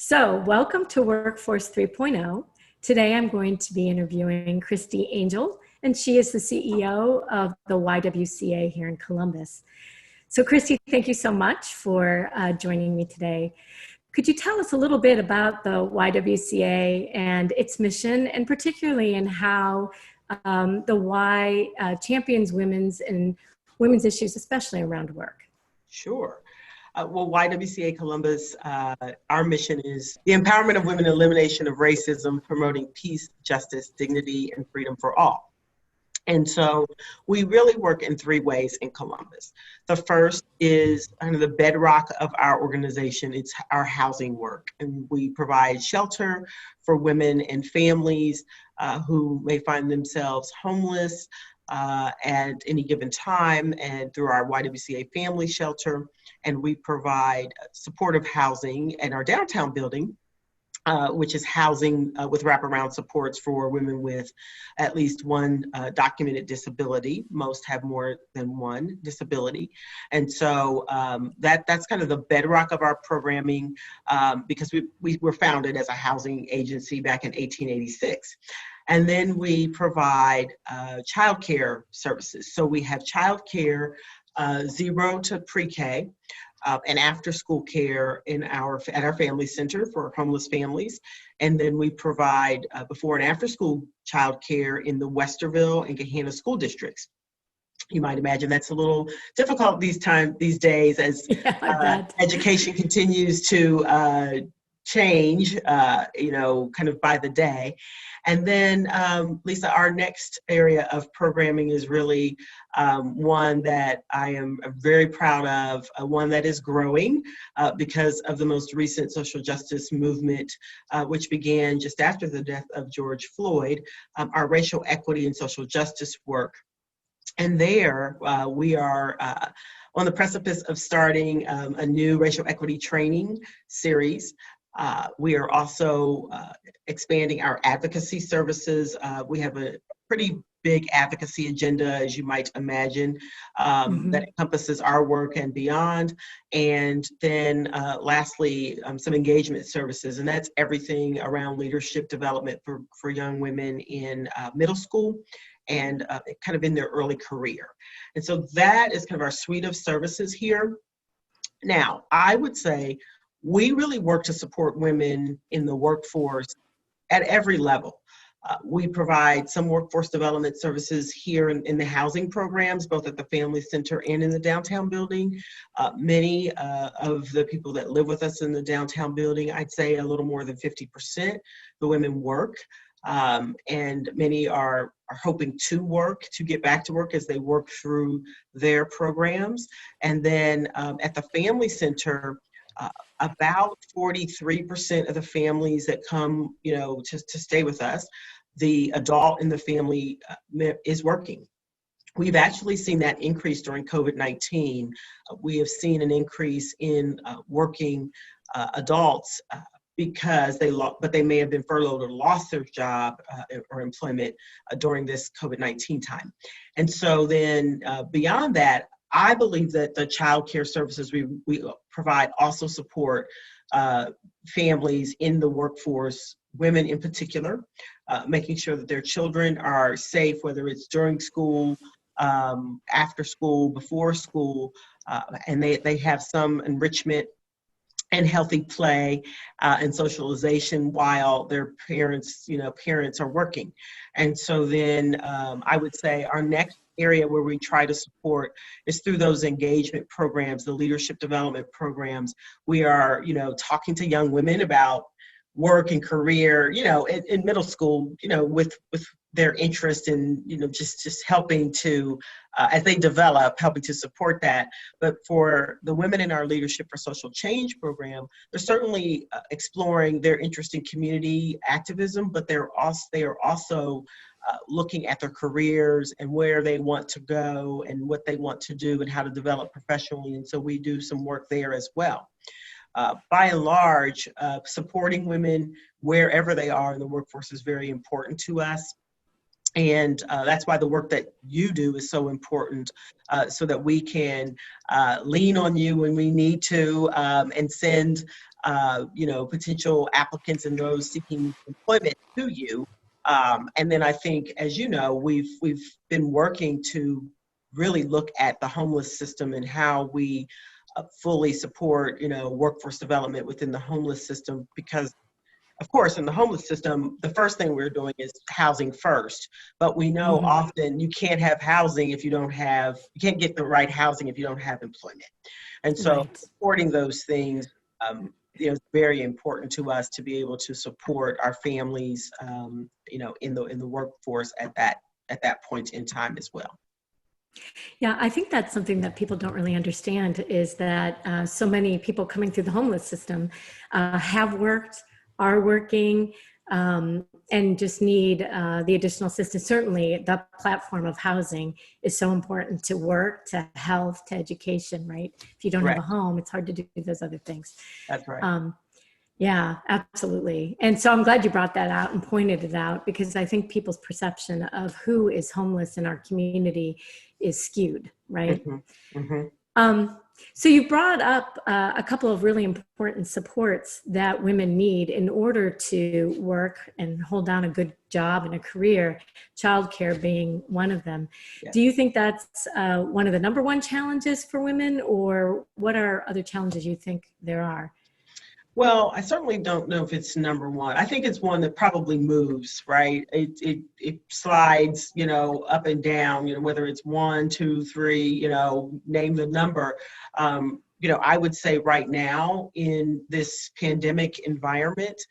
So, welcome to Workforce 3.0. Today, I'm going to be interviewing Christie Angel, and she is the CEO of the YWCA here in Columbus. So, Christie, thank you so much for joining me today. Could you tell us a little bit about the YWCA and its mission, and particularly in how the Y champions women's issues, especially around work? Sure. Well, YWCA Columbus, our mission is the empowerment of women, elimination of racism, promoting peace, justice, dignity, and freedom for all. And so we really work in three ways in Columbus. The first is kind of the bedrock of our organization. It's our housing work. And we provide shelter for women and families who may find themselves homeless at any given time, and through our YWCA Family Shelter. And we provide supportive housing in our downtown building, which is housing with wraparound supports for women with at least one documented disability. Most have more than one disability. And so that's kind of the bedrock of our programming, because we were founded as a housing agency back in 1886. And then we provide childcare services. So we have childcare 0 to pre-K, and after-school care at our family center for homeless families. And then we provide before and after-school childcare in the Westerville and Gahanna school districts. You might imagine that's a little difficult these days as education continues to change, kind of by the day. And then, Lisa, our next area of programming is really one that I am very proud of, one that is growing because of the most recent social justice movement, which began just after the death of George Floyd, our racial equity and social justice work. And there we are on the precipice of starting a new racial equity training series. We are also expanding our advocacy services. We have a pretty big advocacy agenda, as you might imagine, that encompasses our work and beyond. And then lastly, some engagement services, and that's everything around leadership development for young women in middle school and kind of in their early career. And so that is kind of our suite of services here. Now, I would say we really work to support women in the workforce at every level. We provide some workforce development services here in the housing programs, both at the Family Center and in the downtown building. Many of the people that live with us in the downtown building, I'd say a little more than 50%, the women work. And many are hoping to get back to work as they work through their programs. And then at the Family Center, about 43% of the families that come, to stay with us, the adult in the family is working. We've actually seen that increase during COVID-19. We have seen an increase in working adults because they may have been furloughed or lost their job or employment during this COVID-19 time. And so then beyond that, I believe that the child care services we provide also support families in the workforce, women in particular, making sure that their children are safe, whether it's during school, after school, before school, and they have some enrichment and healthy play and socialization while their parents are working. And so then I would say our next area where we try to support is through those engagement programs, the leadership development programs. We are, talking to young women about work and career, in middle school, with their interest in, just helping to, as they develop, helping to support that. But for the women in our Leadership for Social Change program, they're certainly exploring their interest in community activism, but they are also looking at their careers and where they want to go and what they want to do and how to develop professionally. And so we do some work there as well. By and large, supporting women wherever they are in the workforce is very important to us. And that's why the work that you do is so important, so that we can lean on you when we need to, and send, potential applicants and those seeking employment to you. And then I think, as you know, we've been working to really look at the homeless system and how we fully support, workforce development within the homeless system, because of course, in the homeless system, the first thing we're doing is housing first. But we know often you can't have housing if you can't get the right housing if you don't have employment. And so Right. supporting those things, is very important to us to be able to support our families, in the workforce at that point in time as well. Yeah, I think that's something that people don't really understand, is that so many people coming through the homeless system have worked, are working, and just need the additional assistance. Certainly, the platform of housing is so important to work, to health, to education, right? If you don't have a Correct. home, it's hard to do those other things. That's right. Yeah, absolutely. And so I'm glad you brought that out and pointed it out, because I think people's perception of who is homeless in our community is skewed, right? Mm-hmm. Mm-hmm. So you brought up a couple of really important supports that women need in order to work and hold down a good job and a career, childcare being one of them. Yes. Do you think that's one of the number one challenges for women, or what are other challenges you think there are? Well, I certainly don't know if it's number one. I think it's one that probably moves, right? It slides, up and down, whether it's 1, 2, 3, name the number. I would say right now in this pandemic environment,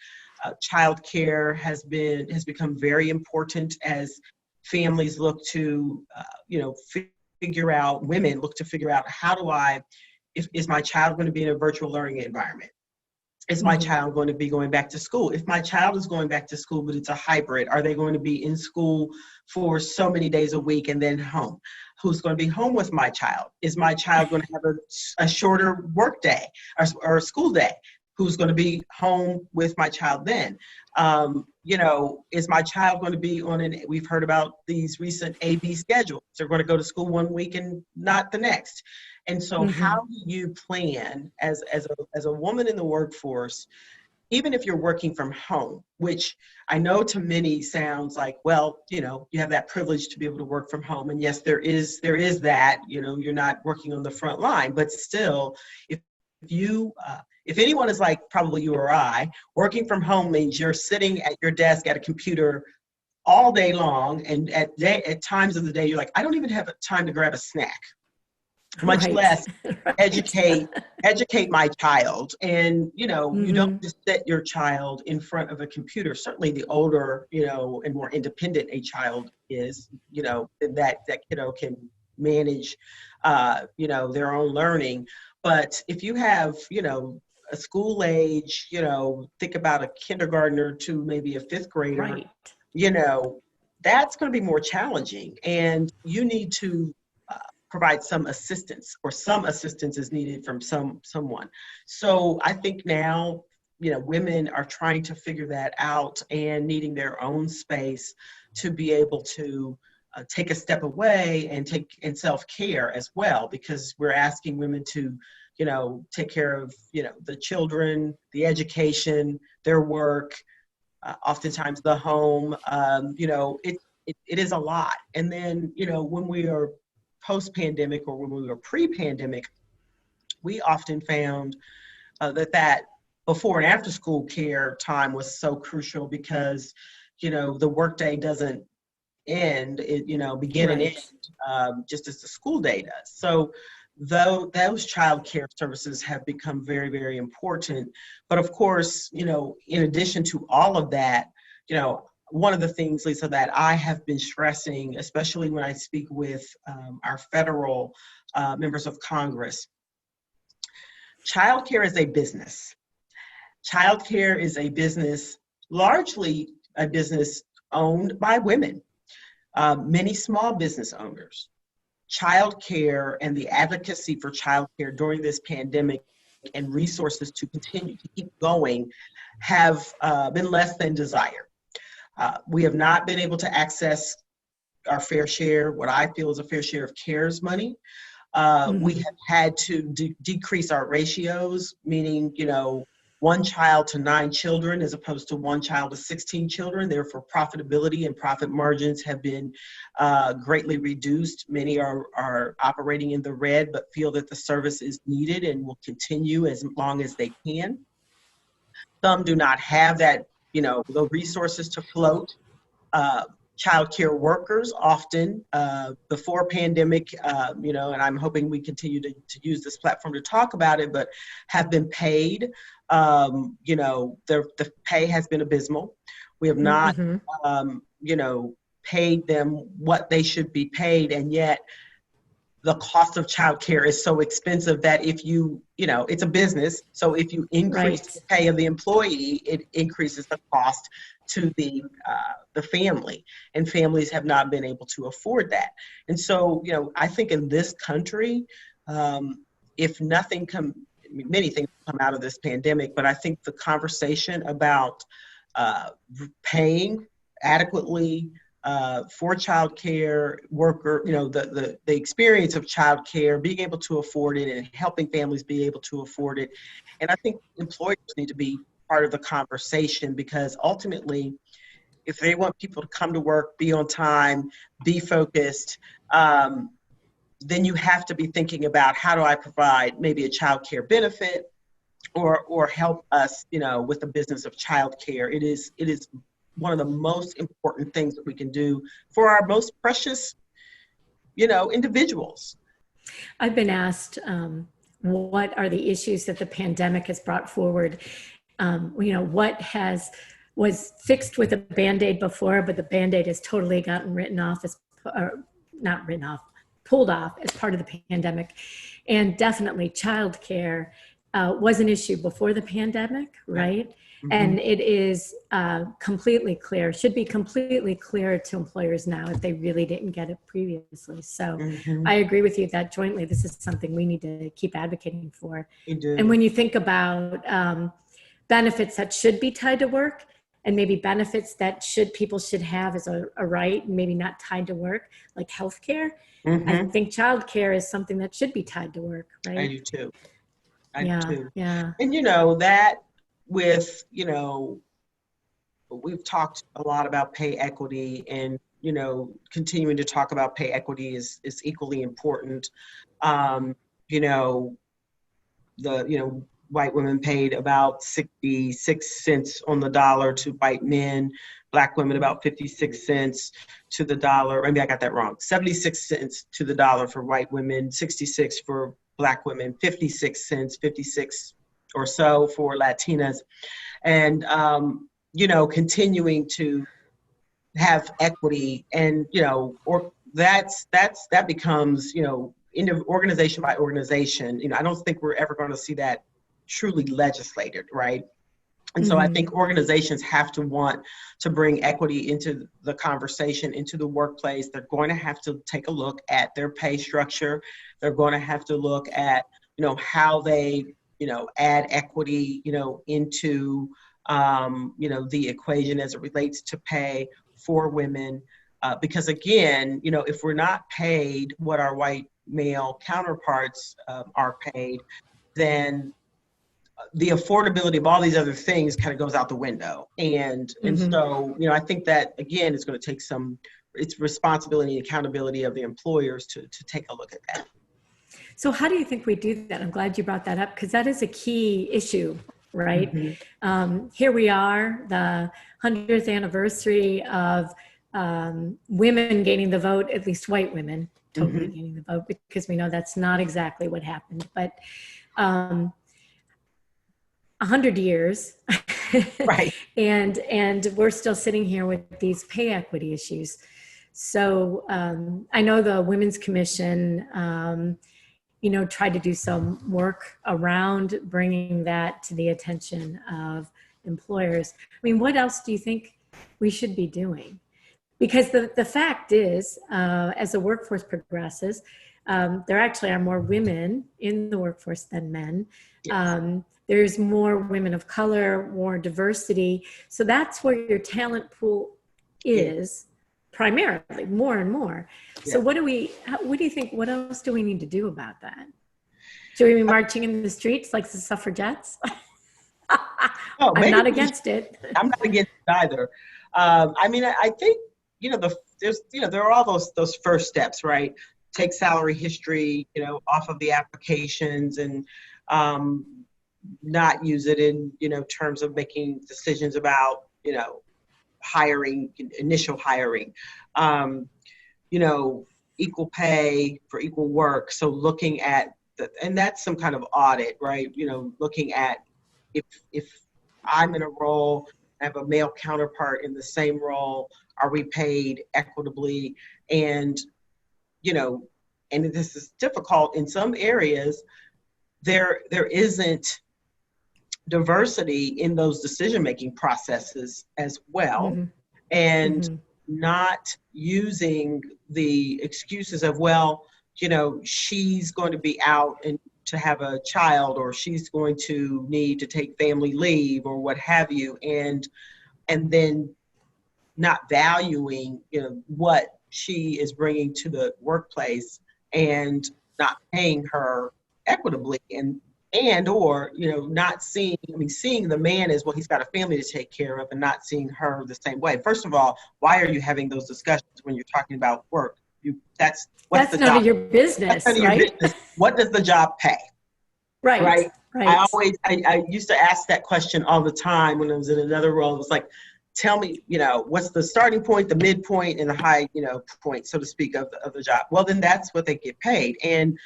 childcare has become very important as families look to, women look to figure out, is my child going to be in a virtual learning environment? Is my child going to be going back to school? If my child is going back to school, but it's a hybrid, are they going to be in school for so many days a week and then home? Who's going to be home with my child? Is my child going to have a shorter work day or school day? Who's going to be home with my child then? Is my child going to be we've heard about these recent AB schedules. They're going to go to school one week and not the next. And so how do you plan as a woman in the workforce, even if you're working from home, which I know to many sounds like, well, you have that privilege to be able to work from home. And yes, there is that, you're not working on the front line, but still, if anyone is like probably you or I, working from home means you're sitting at your desk at a computer all day long. And at times of the day, you're like, I don't even have time to grab a snack, much less educate my child. And, you don't just set your child in front of a computer. Certainly the older, and more independent a child is, that kiddo can manage, their own learning. But if you have, a school age, think about a kindergartner to maybe a fifth grader, right. That's going to be more challenging. And you need to provide some assistance, or some assistance is needed from someone. So I think now, women are trying to figure that out and needing their own space to be able to take a step away and self-care as well, because we're asking women to, take care of, the children, the education, their work, oftentimes the home. It is a lot. And then, when we are post-pandemic, or when we were pre-pandemic, we often found that before and after school care time was so crucial, because, the workday doesn't end, begin and end, just as the school day does. So those child care services have become very, very important. But of course, in addition to all of that, one of the things, Lisa, that I have been stressing, especially when I speak with our federal members of Congress, childcare is a business. Childcare is a business, largely a business owned by women, many small business owners. Childcare and the advocacy for childcare during this pandemic and resources to continue to keep going have been less than desired. We have not been able to access our fair share, what I feel is a fair share of CARES money. We have had to decrease our ratios, meaning, one child to 9 children as opposed to one child to 16 children. Therefore, profitability and profit margins have been greatly reduced. Many are operating in the red, but feel that the service is needed and will continue as long as they can. Some do not have that, the resources to float. Child care workers often, before pandemic, and I'm hoping we continue to use this platform to talk about it, but have been paid. The pay has been abysmal. We have not, paid them what they should be paid, and yet the cost of childcare is so expensive that if it's a business. So if you increase the pay of the employee, it increases the cost to the family, and families have not been able to afford that. And so, I think in this country, if nothing many things come out of this pandemic, but I think the conversation about paying adequately for childcare worker, the experience of childcare, being able to afford it and helping families be able to afford it. And I think employers need to be part of the conversation, because ultimately, if they want people to come to work, be on time, be focused, then you have to be thinking about, how do I provide maybe a childcare benefit or help us, with the business of childcare. It is one of the most important things that we can do for our most precious, individuals. I've been asked, what are the issues that the pandemic has brought forward? What was fixed with a Band-Aid before, but the Band-Aid has totally gotten pulled off as part of the pandemic. And definitely childcare was an issue before the pandemic, right? Mm-hmm. And it is completely clear, should be completely clear to employers now if they really didn't get it previously. So I agree with you that jointly, this is something we need to keep advocating for. And when you think about benefits that should be tied to work, and maybe benefits that people should have as a right, and maybe not tied to work, like healthcare, I think childcare is something that should be tied to work, right? I do too. I do too. Yeah. And that with, we've talked a lot about pay equity, and, continuing to talk about pay equity is equally important. White women paid about 66 cents on the dollar to white men, Black women about 56 cents to the dollar. Maybe I got that wrong. 76 cents to the dollar for white women, 66 for Black women, 56 cents, 56 or so for Latinas. And, continuing to have equity, and, or that becomes, organization by organization. I don't think we're ever going to see that truly legislated, right? And so I think organizations have to want to bring equity into the conversation, into the workplace. They're going to have to take a look at their pay structure. They're going to have to look at, how they, add equity, into, the equation as it relates to pay for women. Because again, if we're not paid what our white male counterparts are paid, then the affordability of all these other things kind of goes out the window. And so, I think that, again, it's going to take it's responsibility and accountability of the employers to take a look at that. So how do you think we do that? I'm glad you brought that up, because that is a key issue, right? Here we are, the 100th anniversary of women gaining the vote, at least white women totally gaining the vote, because we know that's not exactly what happened. But 100 years, right? and we're still sitting here with these pay equity issues. So I know the Women's Commission, tried to do some work around bringing that to the attention of employers. I mean, what else do you think we should be doing? Because the fact is, as the workforce progresses, there actually are more women in the workforce than men. Yes. There's more women of color, more diversity. So that's where your talent pool is. primarily, more and more. So Yeah. what do you think, what else do we need to do about that? Should we be marching in the streets like the suffragettes? Oh, I'm maybe not against it. I'm not against it either. I mean, I think, there are all those first steps, right? Take salary history, off of the applications, and not use it in, terms of making decisions about, hiring, initial hiring. Um, Equal pay for equal work. So looking at and that's some kind of audit, right? Looking at if I'm in a role, I have a male counterpart in the same role, are we paid equitably? And, and this is difficult in some areas, there isn't diversity in those decision-making processes as well. Mm-hmm. And Mm-hmm. not using the excuses of, well, she's going to be out and to have a child, or she's going to need to take family leave, or what have you, and then not valuing, what she is bringing to the workplace, and not paying her equitably, or not seeing the man as, well, he's got a family to take care of, and not seeing her the same way. First of all, why are you having those discussions when you're talking about work? That's none of your business, that's none of your right? business. What does the job pay? Right. I used to ask that question all the time when I was in another role. It was like, tell me, what's the starting point, the midpoint, and the high, point, so to speak, of the job. Well, then that's what they get paid. And,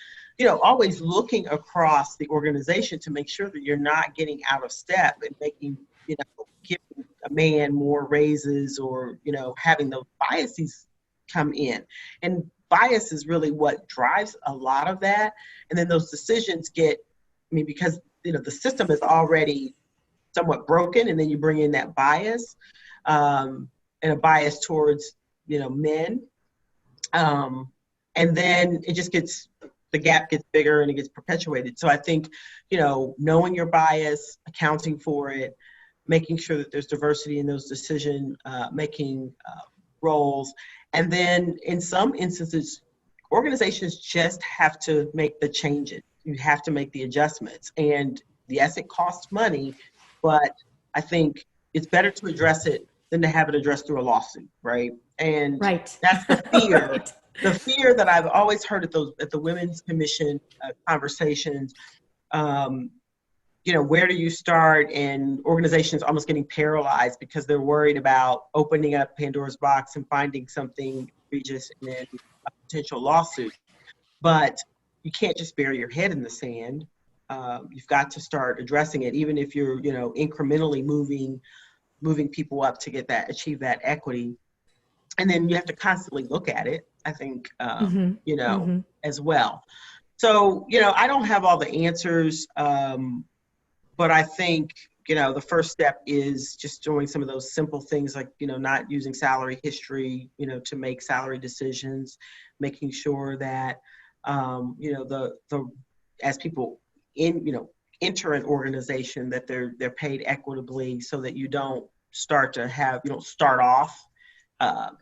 always looking across the organization to make sure that you're not getting out of step and making, giving a man more raises, or, having those biases come in. And bias is really what drives a lot of that. And then those decisions because, the system is already somewhat broken, and then you bring in that bias, and a bias towards, men. And then the gap gets bigger, and it gets perpetuated. So I think, knowing your bias, accounting for it, making sure that there's diversity in those decision making roles. And then in some instances, organizations just have to make the changes. You have to make the adjustments. And yes, it costs money, but I think it's better to address it than to have it addressed through a lawsuit, right? And that's the fear. Right. The fear that I've always heard at the Women's Commission conversations. Where do you start? And organizations almost getting paralyzed because they're worried about opening up Pandora's box and finding something egregious and then a potential lawsuit. But you can't just bury your head in the sand. You've got to start addressing it, even if you're, incrementally moving people up to achieve that equity. And then you have to constantly look at it, I think, as well. So, I don't have all the answers, but I think, the first step is just doing some of those simple things like, not using salary history, to make salary decisions, making sure that, as people enter an organization, that they're paid equitably, so that you don't start off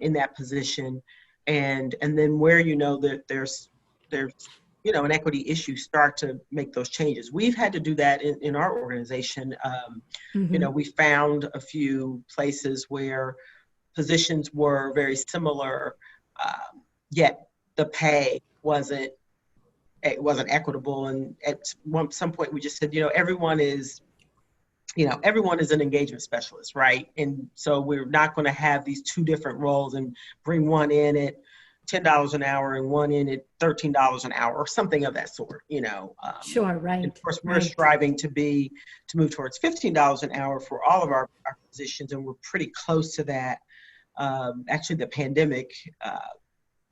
in that position, and then where that there's an equity issue, start to make those changes. We've had to do that in our organization. We found a few places where positions were very similar, yet the pay wasn't equitable. And at some point we just said, everyone is an engagement specialist, right? And so we're not going to have these two different roles and bring one in at $10 an hour and one in at $13 an hour, or something of that sort, Sure, right. And of course, we're striving to move towards $15 an hour for all of our positions, and we're pretty close to that. Actually, the pandemic,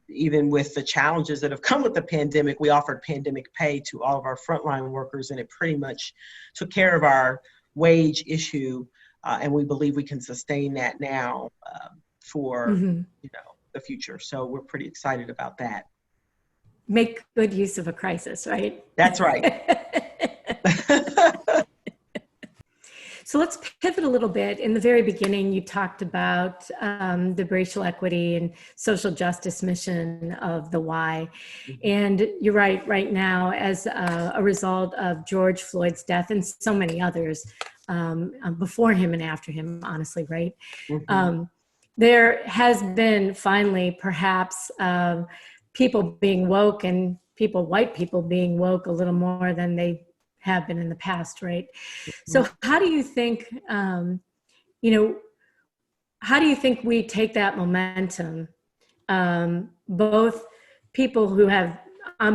even with the challenges that have come with the pandemic, we offered pandemic pay to all of our frontline workers, and it pretty much took care of our wage issue, and we believe we can sustain that now for the future. So we're pretty excited about that. Make good use of a crisis, right? That's right. So let's pivot a little bit. In the very beginning, you talked about the racial equity and social justice mission of the Y. And you're right now, as a result of George Floyd's death and so many others before him and after him, honestly, right? There has been finally perhaps people being woke and white people being woke a little more than they have been in the past, right? So how do you think, how do you think we take that momentum, both people who have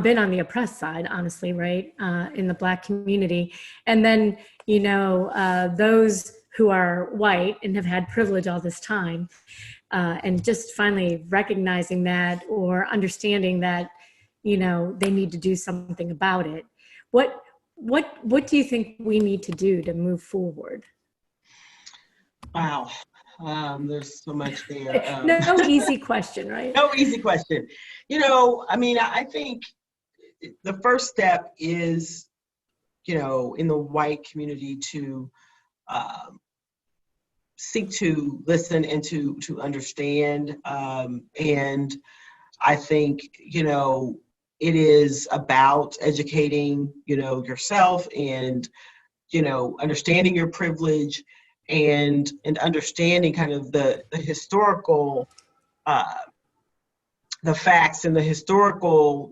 been on the oppressed side, honestly, right, in the Black community, and then, those who are white and have had privilege all this time, and just finally recognizing that or understanding that, they need to do something about it. What do you think we need to do to move forward? Wow. There's so much there. No easy question, right? No easy question. I think the first step is, in the white community to seek to listen and to understand. And I think, it is about educating, yourself and, understanding your privilege and understanding kind of the historical, the facts and the historical,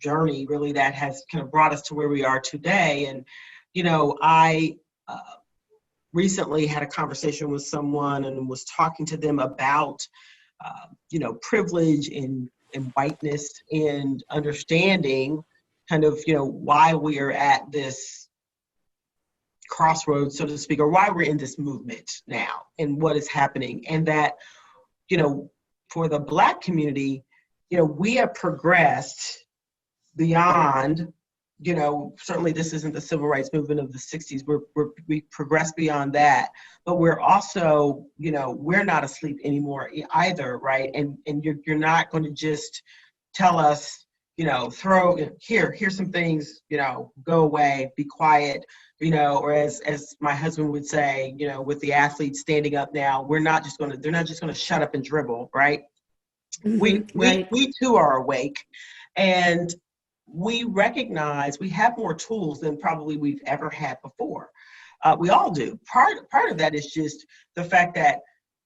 journey really that has kind of brought us to where we are today. And, I recently had a conversation with someone and was talking to them about, privilege and whiteness and understanding kind of, why we are at this crossroads, so to speak, or why we're in this movement now and what is happening. And that, for the Black community, we have progressed beyond, certainly this isn't the civil rights movement of the 60s. We progressed beyond that, but we're also, we're not asleep anymore either, right? And you're not going to just tell us, here's some things, go away, be quiet, or as my husband would say, with the athletes standing up now, they're not just going to shut up and dribble, right? We too are awake, and we recognize we have more tools than probably we've ever had before. We all do. Part of that is just the fact that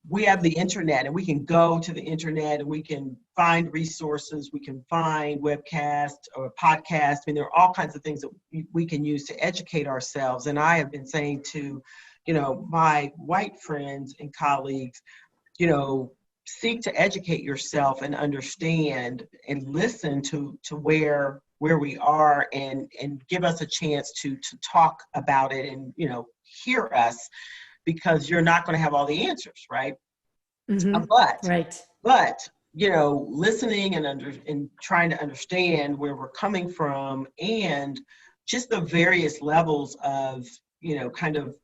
we have the internet and we can go to the internet and we can find resources, we can find webcasts or podcasts. I mean, there are all kinds of things that we can use to educate ourselves. And I have been saying to, my white friends and colleagues, seek to educate yourself and understand and listen to where we are and give us a chance to talk about it and, hear us, because you're not going to have all the answers, right? But, listening and trying to understand where we're coming from and just the various levels of, kind of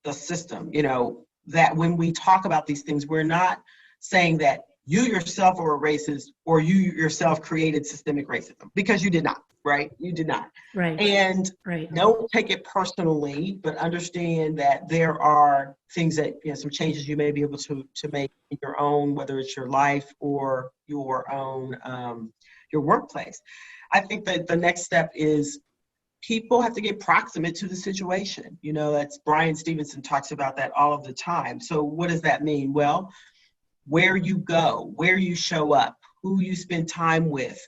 the system, that when we talk about these things, we're not saying that you yourself are a racist or you yourself created systemic racism, because you did not, right? You did not. Right. And don't take it personally, but understand that there are things that, some changes you may be able to make in your own, whether it's your life or your own, your workplace. I think that the next step is people have to get proximate to the situation. That's Brian Stevenson talks about that all of the time. So what does that mean? Well, where you go, where you show up, who you spend time with,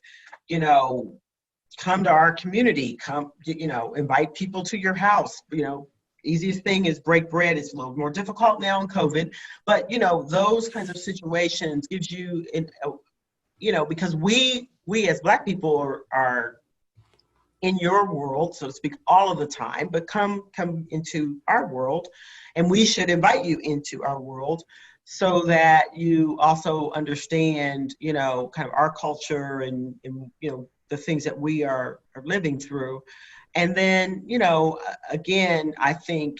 come to our community, invite people to your house. Easiest thing is break bread. It's a little more difficult now in COVID, but those kinds of situations gives you, because we as Black people are in your world, so to speak, all of the time, but come into our world, and we should invite you into our world, so that you also understand, kind of our culture and the things that we are living through. And then, again, I think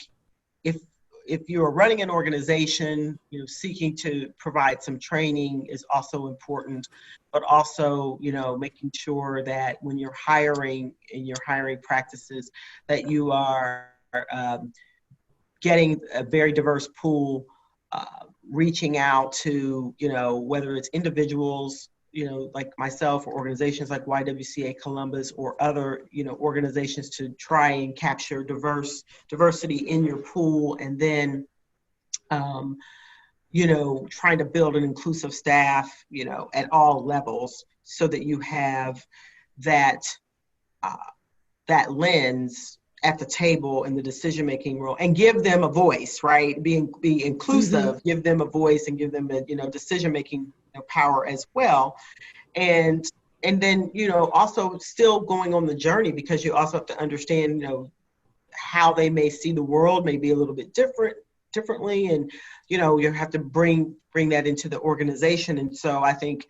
if you're running an organization, seeking to provide some training is also important, but also, making sure that when you're hiring in your hiring practices, that you are getting a very diverse pool, reaching out to, whether it's individuals, like myself, or organizations like YWCA Columbus, or other, organizations, to try and capture diversity in your pool. And then, trying to build an inclusive staff, at all levels, so that you have that, that lens at the table in the decision-making role, and give them a voice, right? Be inclusive, give them a voice, and give them a, decision-making power as well. And then, also still going on the journey, because you also have to understand, how they may see the world may be a little bit differently. And, you have to bring that into the organization. And so I think,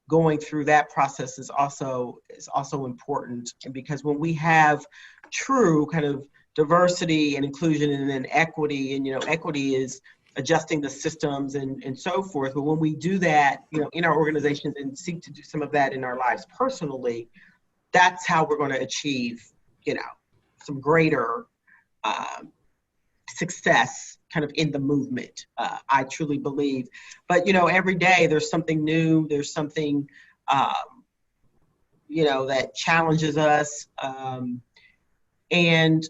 going through that process is also important. And because when we have true kind of diversity and inclusion, and then equity, and, equity is adjusting the systems and so forth. But when we do that, in our organizations, and seek to do some of that in our lives personally, that's how we're going to achieve, some greater success kind of in the movement, I truly believe. But, every day there's something new, there's something, that challenges us. And,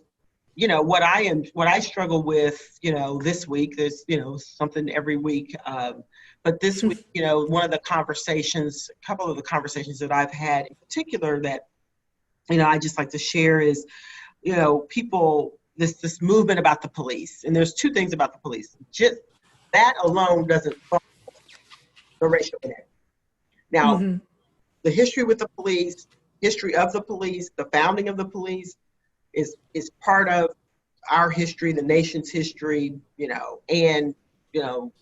what I struggle with, this week, there's, something every week. But this week, one of the conversations, a couple of the conversations that I've had in particular that, I just like to share is, people, this movement about the police. And there's two things about the police. Just that alone doesn't solve the racial inequity. Now, the history with the police, history of the police, the founding of the police is part of our history, the nation's history, and,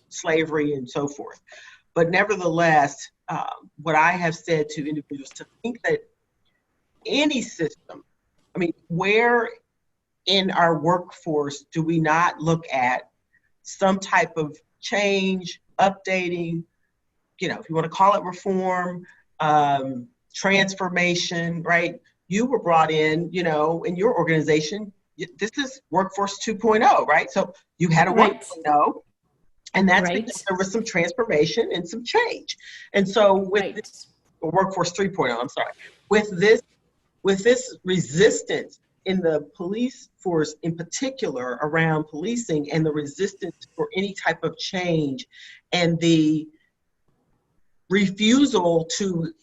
slavery and so forth. But nevertheless, what I have said to individuals, to think that any system, where in our workforce do we not look at some type of change, updating, if you want to call it reform, transformation, right? You were brought in, in your organization, this is Workforce 2.0, right? So you had a 1.0, and that's because there was some transformation and some change. And so with this, Workforce 3.0, I'm sorry, with this resistance in the police force in particular around policing, and the resistance for any type of change, and the refusal to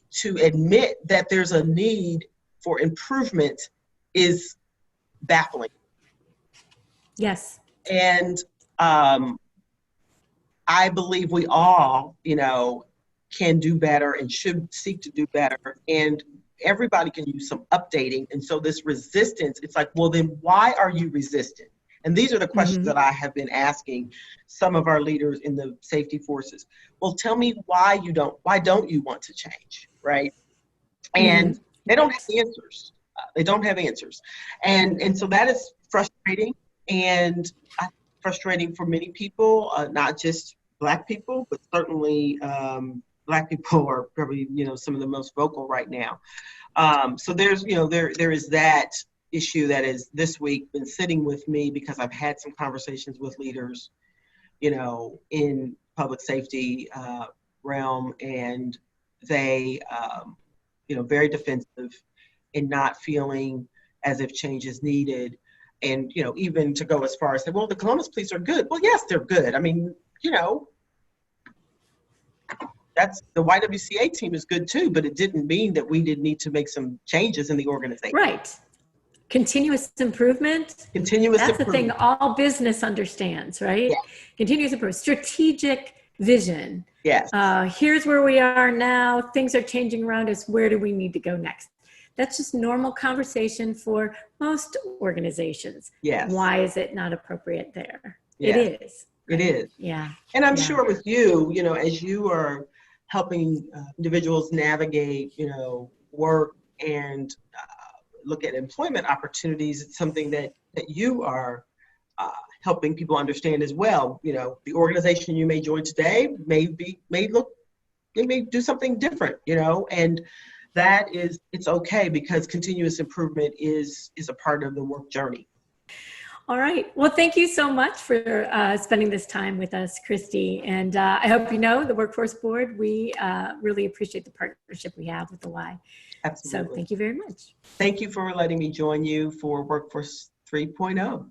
admit that there's a need for improvement, is baffling. Yes. And I believe we all, can do better and should seek to do better. And everybody can use some updating. And so this resistance, it's like, well, then why are you resistant? And these are the questions that I have been asking some of our leaders in the safety forces. Well, tell me why don't you want to change, right? And they don't have answers. They don't have answers. And so that is frustrating, and frustrating for many people, not just Black people, but certainly Black people are probably, some of the most vocal right now. So there's, there is that issue that is this week been sitting with me, because I've had some conversations with leaders, in public safety realm, and they, very defensive and not feeling as if change is needed. And, even to go as far as say, well, the Columbus police are good. Well, yes, they're good. That's the YWCA team is good too, but it didn't mean that we didn't need to make some changes in the organization. Right. Continuous improvement. That's the thing all business understands, right? Yeah. Continuous improvement, strategic vision. Yes. Here's where we are now. Things are changing around us. Where do we need to go next? That's just normal conversation for most organizations. Yes. Why is it not appropriate there? Yes. It is. It is. Yeah. And I'm sure with you, as you are helping individuals navigate, work and look at employment opportunities, it's something that you are helping people understand as well. The organization you may join today may do something different, and it's okay, because continuous improvement is a part of the work journey. All right. Well, thank you so much for spending this time with us, Christie. And I hope you know the Workforce Board, we really appreciate the partnership we have with the Y. Absolutely. So thank you very much. Thank you for letting me join you for Workforce 3.0.